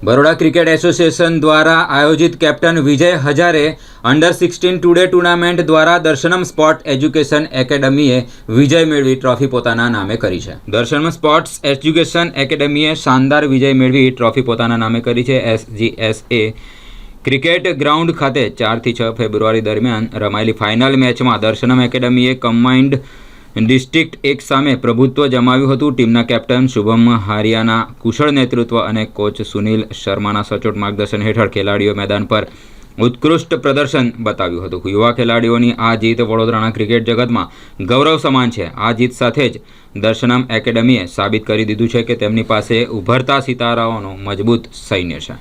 Baroda cricket association દ્વારા આયોજિત captain Vijay Hazare અંડર-16 today tournament દ્વારા દર્શનમ સ્પોર્ટ એજ્યુકેશન એકેડમીએ વિજય મેળવી ટ્રોફી પોતાના નામે કરી છે। દર્શનમ સ્પોર્ટ્સ એજ્યુકેશન એકેડમીએ શાનદાર વિજય મેળવી ટ્રોફી પોતાના નામે કરી છે। SGSA ક્રિકેટ ગ્રાઉન્ડ ખાતે 4 થી 6 ફેબ્રુઆરી દરમિયાન રમાયેલી ફાઇનલ મેચમાં દર્શનમ એકેડમીએ કમ્બાઇન્ડ ડિસ્ટ્રિક્ટ 1 સામે પ્રભુત્વ જમાવ્યું હતું। ટીમના કેપ્ટન શુભમ હારિયાના કુશળ નેતૃત્વ અને કોચ સુનિલ શર્માના સચોટ માર્ગદર્શન હેઠળ ખેલાડીઓ મેદાન પર ઉત્કૃષ્ટ પ્રદર્શન બતાવ્યું હતું। યુવા ખેલાડીઓની આ જીત વડોદરાના ક્રિકેટ જગતમાં ગૌરવ સમાન છે। આ જીત સાથે જ દર્શનમ એકેડમીએ સાબિત કરી દીધું છે કે તેમની પાસે ઉભરતા સિતારાઓનો મજબૂત સૈન્ય છે।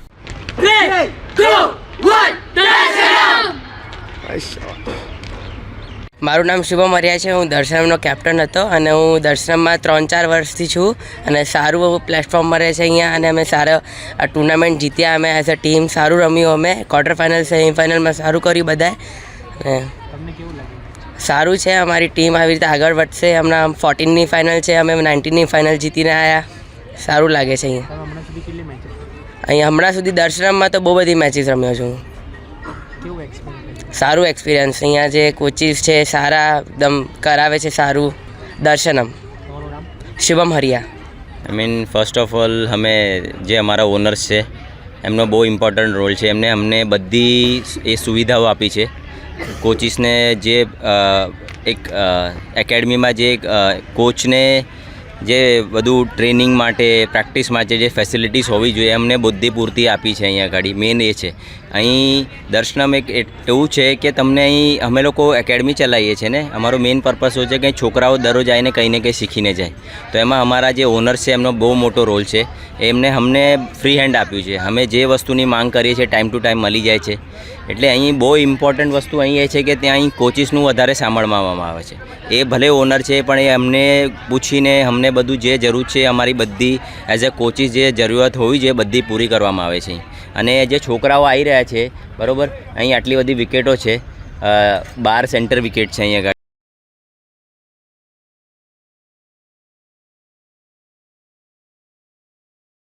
મારું નામ શુભમ હરિયા છે। હું દર્શનમનો કેપ્ટન હતો અને હું દર્શનમમાં 3-4 વર્ષથી છું અને સારું એવું પ્લેટફોર્મ મળે છે અહીંયા અને અમે સારા આ ટુર્નામેન્ટ જીત્યા। અમે એઝ અ ટીમ સારું રમ્યું। અમે ક્વાર્ટર ફાઇનલ સેમિફાઇનલમાં સારું કર્યું બધાએ। સારું છે, અમારી ટીમ આવી રીતે આગળ વધશે। હમણાં 14ની ફાઇનલ છે, અમે 19ની ફાઇનલ જીતીને આવ્યા। સારું લાગે છે અહીંયા હમણાં સુધી દર્શનમમાં તો બહુ બધી મેચીસ રમ્યો છું। સારું એક્સપિરિયન્સ। અહીંયા જે કોચિસ છે સારા એકદમ કરાવે છે સારું। દર્શનમ શુભમ હરિયા। I mean first of all हमें જે અમારા ઓનર્સ છે એમનો બહુ ઇમ્પોર્ટન્ટ રોલ છે। અમને બધી એ સુવિધાઓ આપી છે। કોચિસને જે એક એકેડમીમાં જે કોચને જે બધું ટ્રેનિંગ માટે પ્રેક્ટિસ માટે જે ફેસિલિટીઝ હોવી જોઈએ અમને બધી પૂરતી આપી છે। અહીંયા આગળ મેઇન એ છે। અહીં દર્શનમ એક એવું છે કે તમને અહીં અમે લોકો એકેડમી ચલાવીએ છીએ ને, અમારો મેઇન પર્પસ હોય છે કે છોકરાઓ દરરોજ આવીને કંઈ ને કંઈ શીખીને જાય। તો એમાં અમારા જે ઓનર્સ છે એમનો બહુ મોટો રોલ છે। એમને અમને ફ્રી હેન્ડ આપ્યું છે। અમે જે વસ્તુની માંગ કરીએ છીએ ટાઈમ ટુ ટાઈમ મળી જાય છે। એટલે અહીં બહુ ઇમ્પોર્ટન્ટ વસ્તુ અહીં એ છે કે ત્યાં અહીં કોચિસનું વધારે સાંભળવામાં આવે છે। એ ભલે ઓનર છે પણ એ અમને પૂછીને અમને બધું જે જરૂર છે અમારી બધી એઝ અ કોચિસ જે જરૂરિયાત હોવી જોઈએ બધી પૂરી કરવામાં આવે છે। અને જે છોકરાઓ આવી રહ્યા છે બરાબર, અહીં આટલી બધી વિકેટો છે, 12 સેન્ટર વિકેટ છે અહીંયા આગળ।